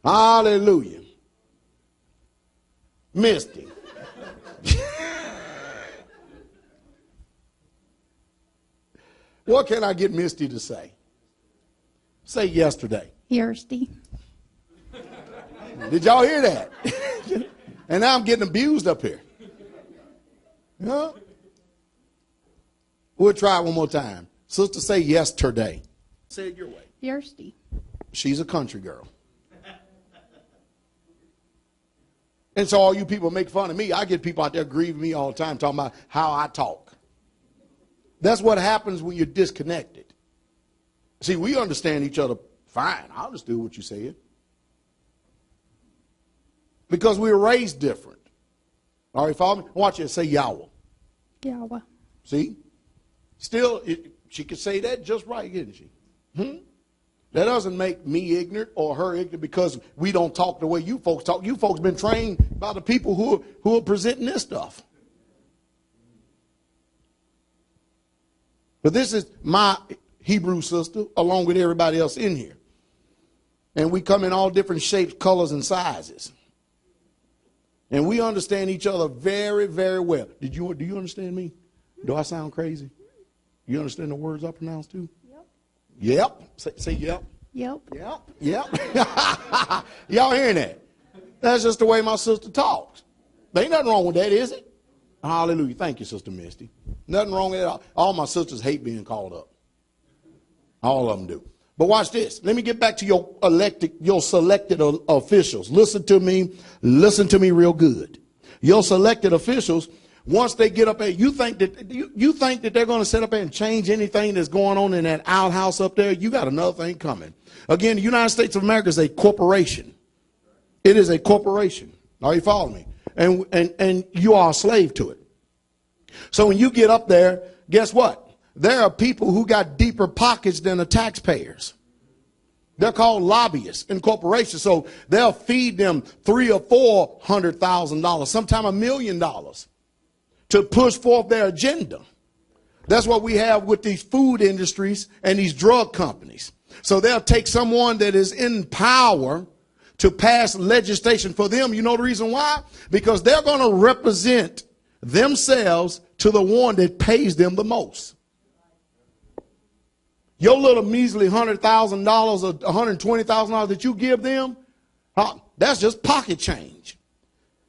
Hallelujah. Misty. What can I get Misty to say? Say yesterday. Yesterday. Did y'all hear that? And now I'm getting abused up here. Huh? We'll try it one more time. Sister, say yesterday. Say it your way. Yesterday. She's a country girl. And so all you people make fun of me. I get people out there grieving me all the time talking about how I talk. That's what happens when you're disconnected. See, we understand each other fine. I understood what you said. Because we were raised different. All right, follow me? Watch it. Say Yahweh. Yahweh. See? Still, she could say that just right, couldn't she? That doesn't make me ignorant or her ignorant because we don't talk the way you folks talk. You folks been trained by the people who are presenting this stuff. But this is my Hebrew sister along with everybody else in here. And we come in all different shapes, colors, and sizes. And we understand each other very, very well. Do you understand me? Do I sound crazy? You understand the words I pronounce too? Yep. Say yep. Yep. Yep. Yep. Y'all hearing that? That's just the way my sister talks. There ain't nothing wrong with that, is it? Hallelujah. Thank you, Sister Misty. Nothing wrong with that. All my sisters hate being called up. All of them do. But watch this. Let me get back to your selected officials. Listen to me real good. Your selected officials, once they get up there, you think that they're going to sit up there and change anything that's going on in that outhouse up there? You got another thing coming. Again, the United States of America is a corporation. It is a corporation. Are you following me? And you are a slave to it. So when you get up there, guess what? There are people who got deeper pockets than the taxpayers. They're called lobbyists in corporations. So they'll feed them $300,000 or $400,000, sometimes $1 million to push forth their agenda. That's what we have with these food industries and these drug companies. So they'll take someone that is in power to pass legislation for them. You know the reason why? Because they're going to represent themselves to the one that pays them the most. Your little measly $100,000 or $120,000 that you give them, that's just pocket change.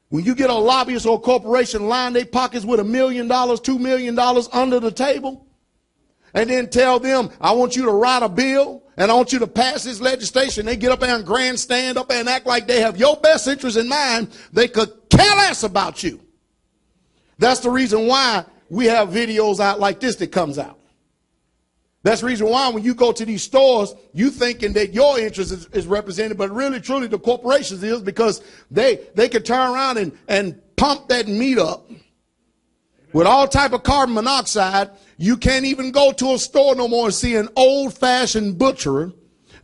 When you get a lobbyist or a corporation line their pockets with $1 million, $2 million under the table, and then tell them, I want you to write a bill and I want you to pass this legislation. They get up there and grandstand up there and act like they have your best interest in mind. They could care less about you. That's the reason why we have videos out like this that comes out. That's the reason why when you go to these stores, you thinking that your interest is represented, but really, truly, the corporations is, because they could turn around and pump that meat up with all type of carbon monoxide. You can't even go to a store no more and see an old-fashioned butcher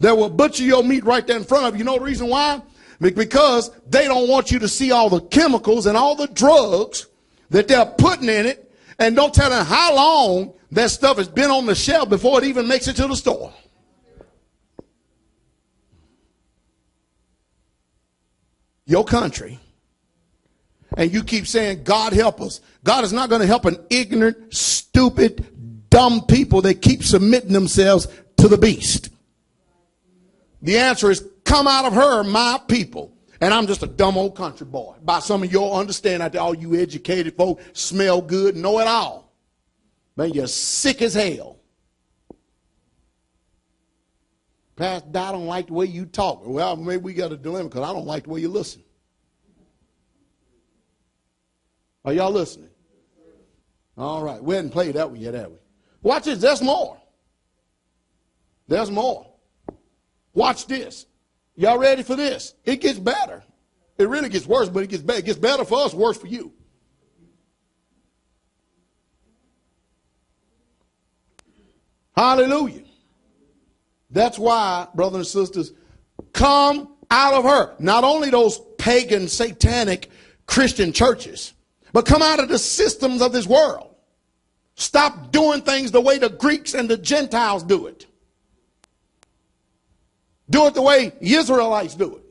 that will butcher your meat right there in front of you. You know the reason why? Because they don't want you to see all the chemicals and all the drugs that they're putting in it, and don't tell them how long that stuff has been on the shelf before it even makes it to the store. Your country. And you keep saying, God help us. God is not going to help an ignorant, stupid, dumb people that keep submitting themselves to the beast. The answer is, come out of her, my people. And I'm just a dumb old country boy. By some of y'all understand out there, all you educated folk smell good, know it all. Man, you're sick as hell. Pastor, I don't like the way you talk. Well, maybe we got a dilemma because I don't like the way you listen. Are y'all listening? All right. We hadn't played that one yet, have we? Watch this. There's more. There's more. Watch this. Y'all ready for this? It gets better. It really gets worse, but it gets better. It gets better for us, worse for you. Hallelujah. That's why, brothers and sisters, come out of her. Not only those pagan, satanic Christian churches, but come out of the systems of this world. Stop doing things the way the Greeks and the Gentiles do it. Do it the way the Israelites do it.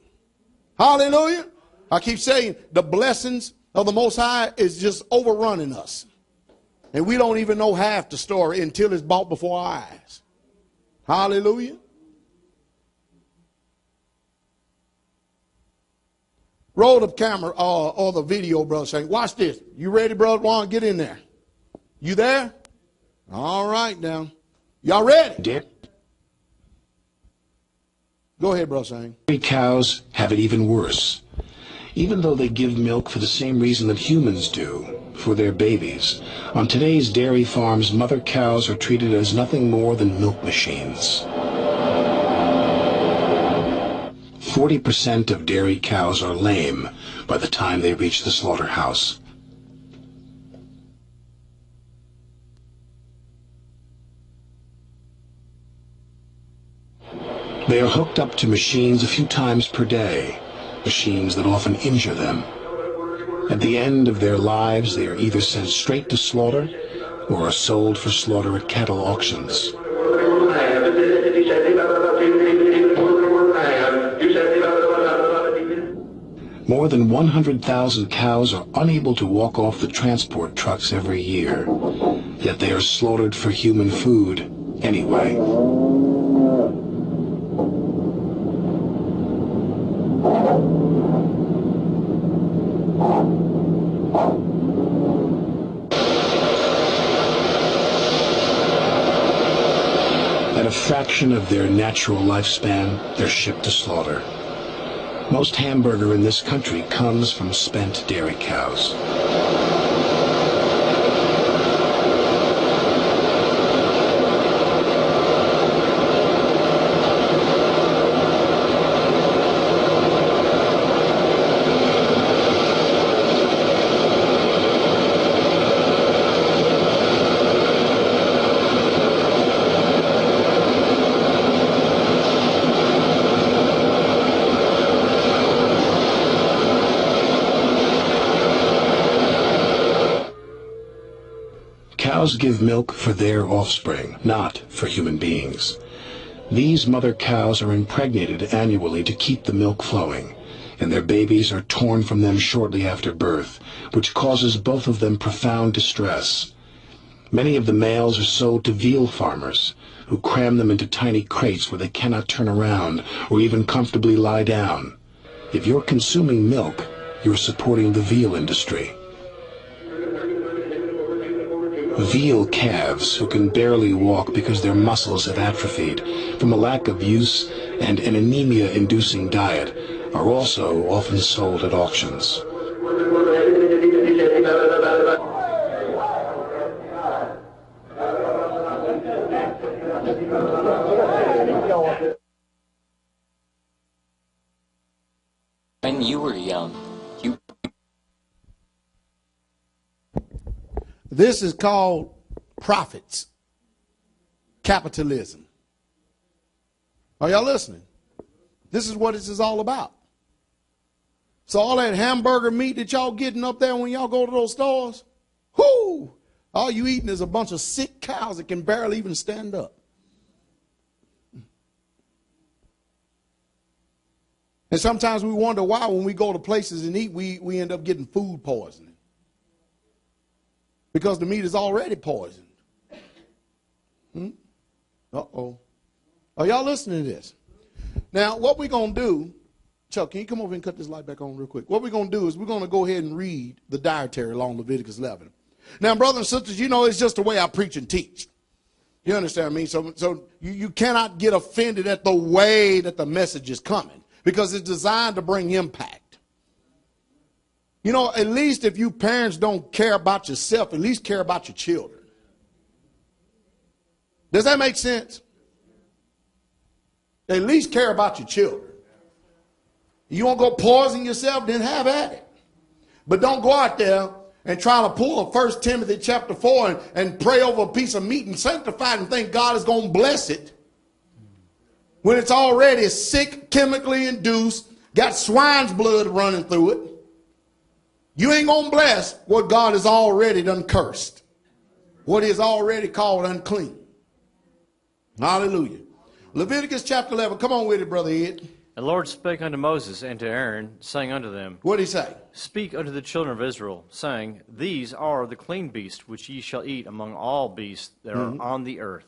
Hallelujah. I keep saying the blessings of the Most High is just overrunning us. And we don't even know half the story until it's brought before our eyes. Hallelujah. Roll the camera or the video, Brother Shane. Watch this. You ready, Brother Juan? Get in there. You there? All right now. Y'all ready? Dairy Go ahead, Brother Shane. cows have it even worse. Even though they give milk for the same reason that humans do, for their babies, on today's dairy farms, mother cows are treated as nothing more than milk machines. 40% of dairy cows are lame by the time they reach the slaughterhouse. They are hooked up to machines a few times per day, machines that often injure them. At the end of their lives, they are either sent straight to slaughter or are sold for slaughter at cattle auctions. More than 100,000 cows are unable to walk off the transport trucks every year, yet they are slaughtered for human food anyway. At a fraction of their natural lifespan, they're shipped to slaughter. Most hamburger in this country comes from spent dairy cows. Cows give milk for their offspring, not for human beings. These mother cows are impregnated annually to keep the milk flowing, and their babies are torn from them shortly after birth, which causes both of them profound distress. Many of the males are sold to veal farmers, who cram them into tiny crates where they cannot turn around or even comfortably lie down. If you're consuming milk, you're supporting the veal industry. Veal calves, who can barely walk because their muscles have atrophied from a lack of use and an anemia-inducing diet, are also often sold at auctions. When you were young, This is called profits, capitalism. Are y'all listening? This is what this is all about. So all that hamburger meat that y'all getting up there when y'all go to those stores, whoo, all you eating is a bunch of sick cows that can barely even stand up. And sometimes we wonder why when we go to places and eat, we end up getting food poisoning. Because the meat is already poisoned. Uh-oh. Are y'all listening to this? Now, what we're going to do, Chuck, can you come over and cut this light back on real quick? What we're going to do is we're going to go ahead and read the dietary law in Leviticus 11. Now, brothers and sisters, you know it's just the way I preach and teach. You understand me? So you cannot get offended at the way that the message is coming because it's designed to bring impact. You know, at least if you parents don't care about yourself, at least care about your children. Does that make sense? At least care about your children. You want to go poison yourself, then have at it. But don't go out there and try to pull a 1 Timothy chapter 4 and pray over a piece of meat and sanctify it and think God is going to bless it when it's already sick, chemically induced, got swine's blood running through it. You ain't going to bless what God has already done cursed. What he has already called unclean. Hallelujah. Leviticus chapter 11. Come on with it, Brother Ed. And the Lord spake unto Moses and to Aaron, saying unto them, What did he say? Speak unto the children of Israel, saying, These are the clean beasts which ye shall eat among all beasts that are on the earth.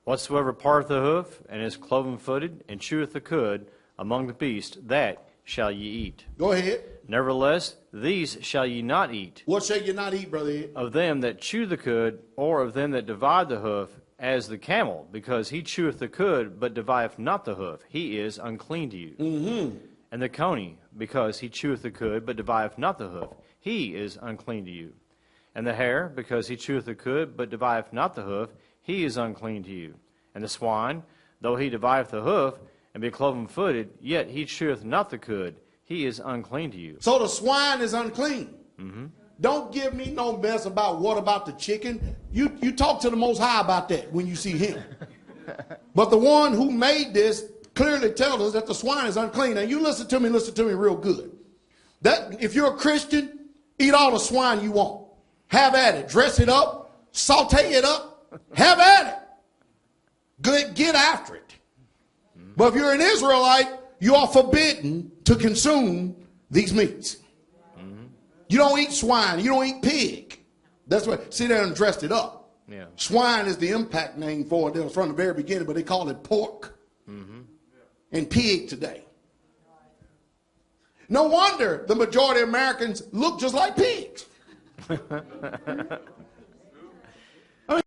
Whatsoever parteth the hoof, and is cloven-footed, and cheweth the cud among the beasts, that shall ye eat. Go ahead. Nevertheless, these shall ye not eat. What shall you not eat, Brother Ed? Of them that chew the cud, or of them that divide the hoof, as the camel, because he cheweth the cud, but divideth not the hoof, he is unclean to you. And the coney, because he cheweth the cud, but divideth not the hoof, he is unclean to you. And the hare, because he cheweth the cud, but divideth not the hoof, he is unclean to you. And the swine, though he divideth the hoof, and be cloven-footed, yet he cheweth not the cud, he is unclean to you. So the swine is unclean. Don't give me no mess about what about the chicken. You talk to the Most High about that when you see him. But the one who made this clearly tells us that the swine is unclean. Now you listen to me real good. That if you're a Christian, eat all the swine you want. Have at it. Dress it up. Saute it up. Have at it. Good, get after it. But if you're an Israelite, you are forbidden to consume these meats. You don't eat swine. You don't eat pig. That's what. See, they done dressed it up. Yeah. Swine is the impact name for it from the very beginning, but they call it pork and pig today. No wonder the majority of Americans look just like pigs.